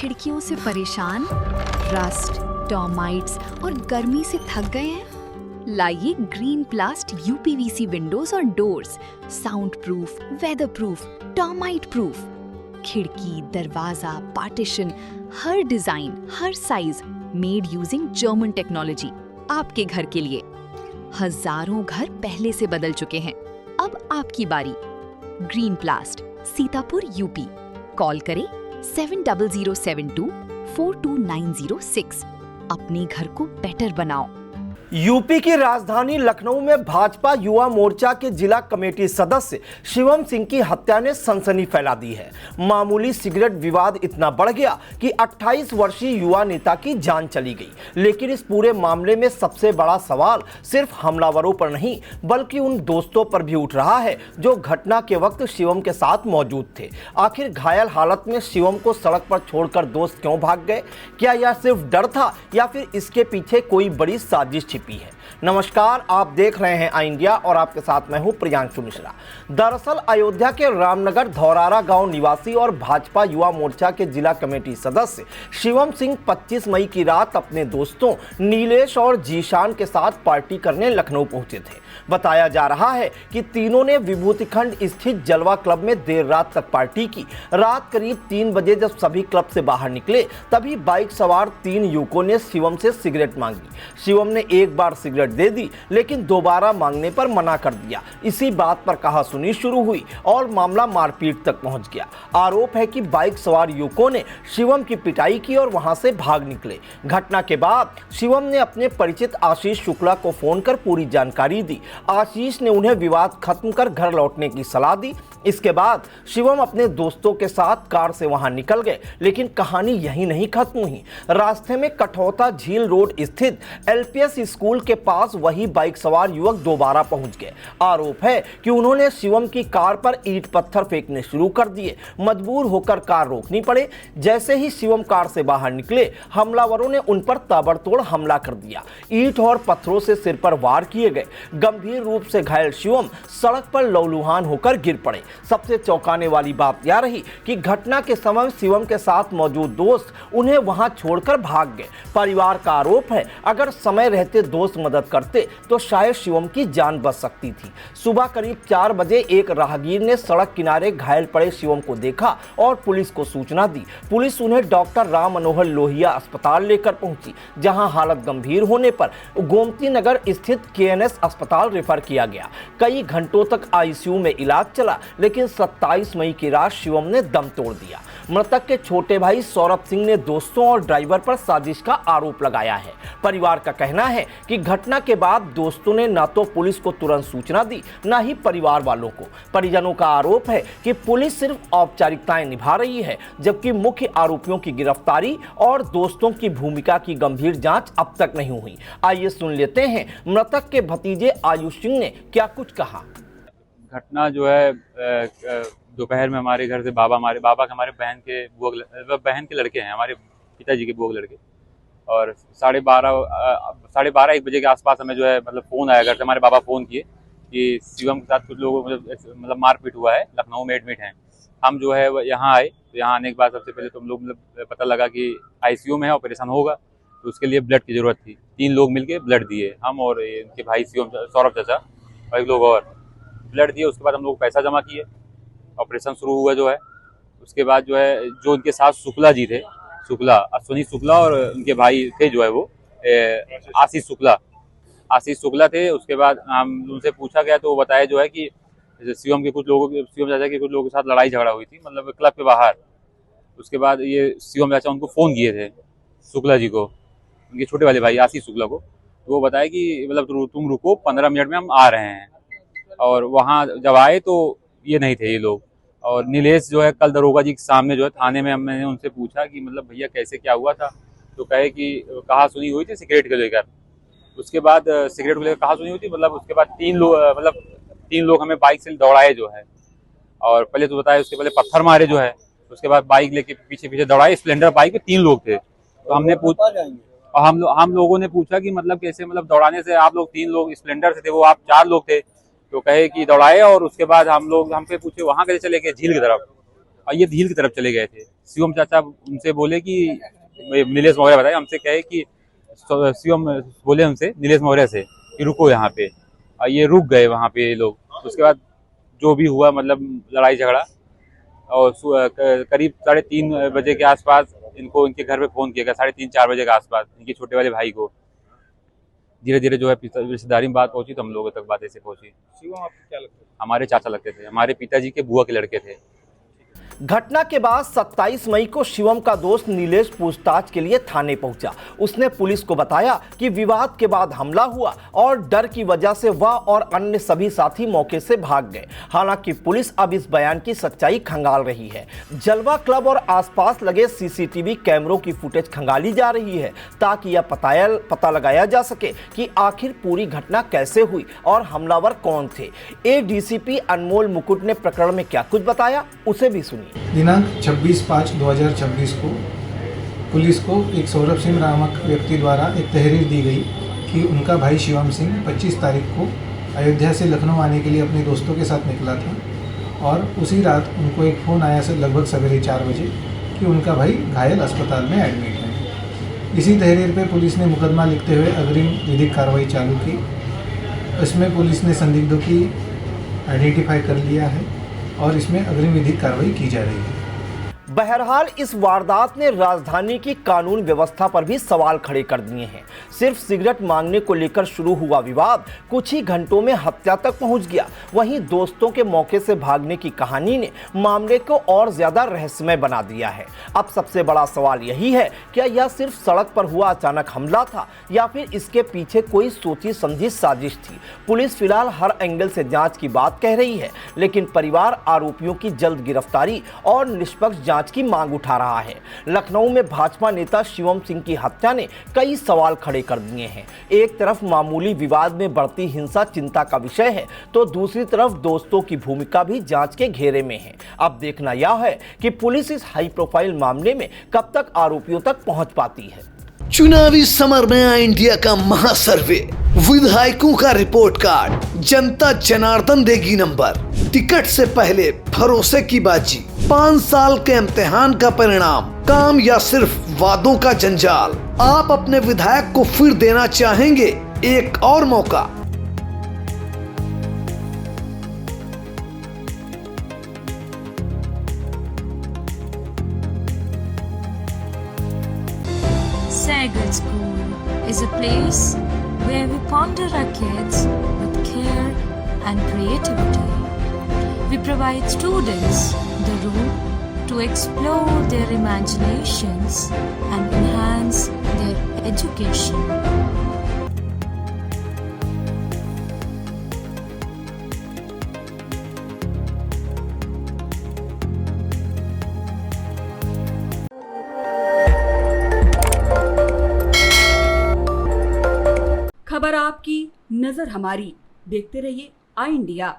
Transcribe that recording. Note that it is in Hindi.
खिड़कियों से परेशान, रस्ट, टर्माइट्स और गर्मी से थक गए हैं? लाइए ग्रीन प्लास्ट यूपीवीसी विंडोज और doors, sound proof, weather proof, termite proof. खिड़की, दरवाजा, पार्टीशन, हर डिजाइन, हर size, made using German technology, आपके घर के लिए। हजारों घर पहले से बदल चुके हैं, अब आपकी बारी। Green प्लास्ट, Sitapur, UP. कॉल करें 7007242906। अपने घर को बेटर बनाओ। यूपी की राजधानी लखनऊ में भाजपा युवा मोर्चा के जिला कमेटी सदस्य शिवम सिंह की हत्या ने सनसनी फैला दी है। मामूली सिगरेट विवाद इतना बढ़ गया कि 28 वर्षीय युवा नेता की जान चली गई। लेकिन इस पूरे मामले में सबसे बड़ा सवाल सिर्फ हमलावरों पर नहीं बल्कि उन दोस्तों पर भी उठ रहा है जो घटना के वक्त शिवम के साथ मौजूद थे। आखिर घायल हालत में शिवम को सड़क पर छोड़कर दोस्त क्यों भाग गए? क्या यह सिर्फ डर था या फिर इसके पीछे कोई बड़ी साजिश छिपी है? नमस्कार, आप देख रहे हैं आई इंडिया और आपके साथ मैं हूं प्रियांशु मिश्रा। दरअसल अयोध्या के रामनगर धौरारा गांव निवासी और भाजपा युवा मोर्चा के जिला कमेटी सदस्य शिवम सिंह 25 मई की रात अपने दोस्तों नीलेश और जीशान के साथ पार्टी करने लखनऊ पहुंचे थे। बताया जा रहा है कि तीनों ने विभूतिखंड स्थित जलवा क्लब में देर रात तक पार्टी की। रात करीब 3 बजे जब सभी क्लब से बाहर निकले तभी बाइक सवार 3 युवकों ने शिवम से सिगरेट मांगी। शिवम ने एक बार सिगरेट दे दी लेकिन दोबारा मांगने पर मना कर दिया। इसी बात पर कहासुनी शुरू हुई और मामला मारपीट तक पहुंच गया। आरोप है कि बाइक सवार युवकों ने शिवम की पिटाई की और वहां से भाग निकले। घटना के बाद शिवम ने अपने परिचित आशीष शुक्ला को फोन कर पूरी जानकारी दी। आशीष ने उन्हें विवाद खत्म कर घर लौटने की सलाह दी। इसके बाद शिवम अपने दोस्तों के साथ कार से वहां निकल गए। लेकिन कहानी यहीं नहीं खत्म हुई। रास्ते में कठौता झील रोड स्थित एलपीएस स्कूल के पास वही बाइक सवार युवक दोबारा पहुंच गए। आरोप है कि उन्होंने शिवम की कार पर ईंट पत्थर फेंकने शुरू कर दिए। मजबूर होकर कार रोकनी पड़े। जैसे ही शिवम कार से बाहर निकले हमलावरों ने उन पर ताबड़तोड़ हमला कर दिया। ईंट और पत्थरों से सिर पर वार किए गए। गंभीर रूप से घायल शिवम सड़क पर लहूलुहान होकर गिर पड़े। सबसे चौंकाने वाली बात यह रही कि घटना के समय शिवम के साथ मौजूद दोस्त उन्हें वहां छोड़कर भाग गए। परिवार का आरोप है अगर समय रहते दोस्त मदद करते तो शायद शिवम की जान बच सकती थी। सुबह करीब 4 बजे एक राहगीर ने सड़क किनारे घायल पड़े शिवम को देखा और पुलिस को सूचना दी। पुलिस उन्हें डॉक्टर राम मनोहर लोहिया अस्पताल लेकर पहुंची, जहां हालत गंभीर होने पर गोमती नगर स्थित केएनएस अस्पताल रेफर किया गया। कई घंटों तक आईसीयू में इलाज चला लेकिन 27 मई की रात शिवम ने दम तोड़ दिया। मृतक के छोटे भाई सौरभ सिंह ने दोस्तों और ड्राइवर पर साजिश का आरोप लगाया है। परिवार का कहना है कि घटना के बाद दोस्तों ने न तो पुलिस को तुरंत सूचना दी न ही परिवार वालों को। परिजनों का आरोप है कि पुलिस सिर्फ औपचारिकताएं निभा रही है जबकि मुख्य आरोपियों की गिरफ्तारी और दोस्तों की भूमिका की गंभीर जांच अब तक नहीं हुई। आइए सुन लेते हैं मृतक के भतीजे आयुष सिंह ने क्या कुछ कहा। घटना जो है दोपहर में हमारे घर से हमारे बहन के लड़के हैं, हमारे पिताजी के बुआ के लड़के, और 12:30 1 बजे के आसपास हमें जो है मतलब फ़ोन आया घर से। हमारे बाबा फ़ोन किए कि शिवम के साथ कुछ लोगों मतलब मारपीट हुआ है, लखनऊ में एडमिट हैं। हम जो है यहाँ आए, तो यहाँ आने के बाद सबसे पहले तो हम लोग मतलब पता लगा कि आईसीयू में है, ऑपरेशन होगा, तो उसके लिए ब्लड की ज़रूरत थी। 3 लोग मिलके ब्लड दिए, हम और इनके भाई शिवम, सौरभ चाचा और 1 लोग और ब्लड दिए। उसके बाद हम लोग पैसा जमा किए, ऑपरेशन शुरू हुआ जो है। उसके बाद जो है जो उनके साथ शुक्ला जी थे, अश्विनी शुक्ला और उनके भाई थे जो है वो आशीष शुक्ला थे। उसके बाद हम उनसे पूछा गया तो वो बताया जो है कि शिवम चाचा के कुछ लोगों के साथ लड़ाई झगड़ा हुई थी मतलब क्लब के बाहर। उसके बाद ये शिवम चाचा उनको फ़ोन किए थे शुक्ला जी को, उनके छोटे वाले भाई आशीष शुक्ला को, तो वो बताया कि मतलब तुम रुको 15 मिनट में हम आ रहे हैं। और वहाँ जब आए तो ये नहीं थे ये लोग। और नीलेश जो है कल दरोगा जी के सामने जो है थाने में मैंने उनसे पूछा कि मतलब भैया कैसे क्या हुआ था, तो कहे कि कहा सुनी हुई थी सिगरेट को लेकर। उसके बाद सिगरेट को लेकर कहा सुनी हुई थी, मतलब उसके बाद 3 लोग हमें बाइक से दौड़ाए जो है। और पहले तो बताया उसके पहले पत्थर मारे जो है, उसके बाद बाइक लेके पीछे दौड़ाए। स्प्लेंडर बाइक पे 3 लोग थे। तो हमने और हम लोगों ने पूछा कि मतलब कैसे, मतलब दौड़ाने से आप लोग 3 लोग स्प्लेंडर से थे, वो आप 4 लोग थे, तो कहे कि दौड़ाए। और उसके बाद हमसे पूछे वहां कैसे चले गए झील की तरफ, और ये झील की तरफ चले गए थे। शिवम चाचा उनसे बोले कि नीलेश मौर्य बताए, हमसे कहे कि शिवम बोले हमसे नीलेश मौर्य से कि रुको यहाँ पे, और ये रुक गए वहाँ पे ये लोग। उसके बाद जो भी हुआ मतलब लड़ाई झगड़ा, और करीब 3:30 बजे के आसपास इनको इनके घर पे फोन किया गया, 3:30-4 बजे के आसपास इनके छोटे वाले भाई को। धीरे धीरे जो है रिश्तेदारी में बात पहुंची तो हम लोगों तक बात ऐसे पहुंची। शिवम आपको क्या लगता है? हमारे चाचा लगते थे, हमारे पिताजी के बुआ के लड़के थे। घटना के बाद 27 मई को शिवम का दोस्त नीलेश पूछताछ के लिए थाने पहुंचा। उसने पुलिस को बताया कि विवाद के बाद हमला हुआ और डर की वजह से वह और अन्य सभी साथी मौके से भाग गए। हालांकि पुलिस अब इस बयान की सच्चाई खंगाल रही है। जलवा क्लब और आसपास लगे सीसीटीवी कैमरों की फुटेज खंगाली जा रही है ताकि यह पता लगाया जा सके कि आखिर पूरी घटना कैसे हुई और हमलावर कौन थे। एडीसीपी अनमोल मुकुट ने प्रकरण में क्या कुछ बताया, उसे भी सुनिए। दिनांक 26/5/2026 को पुलिस को एक सौरभ सिंह नामक व्यक्ति द्वारा एक तहरीर दी गई कि उनका भाई शिवम सिंह 25 तारीख को अयोध्या से लखनऊ आने के लिए अपने दोस्तों के साथ निकला था, और उसी रात उनको एक फ़ोन आया लगभग सवेरे 4 बजे कि उनका भाई घायल अस्पताल में एडमिट है। इसी तहरीर पर पुलिस ने मुकदमा लिखते हुए अग्रिम विधिक कार्रवाई चालू की। इसमें पुलिस ने संदिग्धों की आइडेंटिफाई कर लिया है और इसमें अग्रिम विधिक कार्रवाई की जा रही है। बहरहाल इस वारदात ने राजधानी की कानून व्यवस्था पर भी सवाल खड़े कर दिए हैं। सिर्फ सिगरेट मांगने को लेकर शुरू हुआ विवाद कुछ ही घंटों में हत्या तक पहुंच गया। वहीं दोस्तों के मौके से भागने की कहानी ने मामले को और ज्यादा रहस्यमय बना दिया है। अब सबसे बड़ा सवाल यही है, क्या यह सिर्फ सड़क पर हुआ अचानक हमला था या फिर इसके पीछे कोई सोची समझी साजिश थी। पुलिस फिलहाल हर एंगल से जांच की बात कह रही है, लेकिन परिवार आरोपियों की जल्द गिरफ्तारी और निष्पक्ष जांच की मांग उठा रहा है। लखनऊ में भाजपा नेता शिवम सिंह की हत्या ने कई सवाल खड़े कर दिए हैं। एक तरफ मामूली विवाद में बढ़ती हिंसा चिंता का विषय है, तो दूसरी तरफ दोस्तों की भूमिका भी जांच के घेरे में है। अब देखना यह है कि पुलिस इस हाई प्रोफाइल मामले में कब तक आरोपियों तक पहुंच पाती है। चुनावी समर में आया इंडिया का महासर्वे, विधायकों का रिपोर्ट कार्ड, जनता जनार्दन देगी नंबर, टिकट से पहले भरोसे की बाजी, 5 साल के इम्तिहान का परिणाम, काम या सिर्फ वादों का जंजाल। आप अपने विधायक को फिर देना चाहेंगे एक और मौका। Sagar School is a place where we ponder our kids with care and creativity. We provide students the room to explore their imaginations and enhance their education. खबर आपकी, नजर हमारी। देखते रहिए आई इंडिया।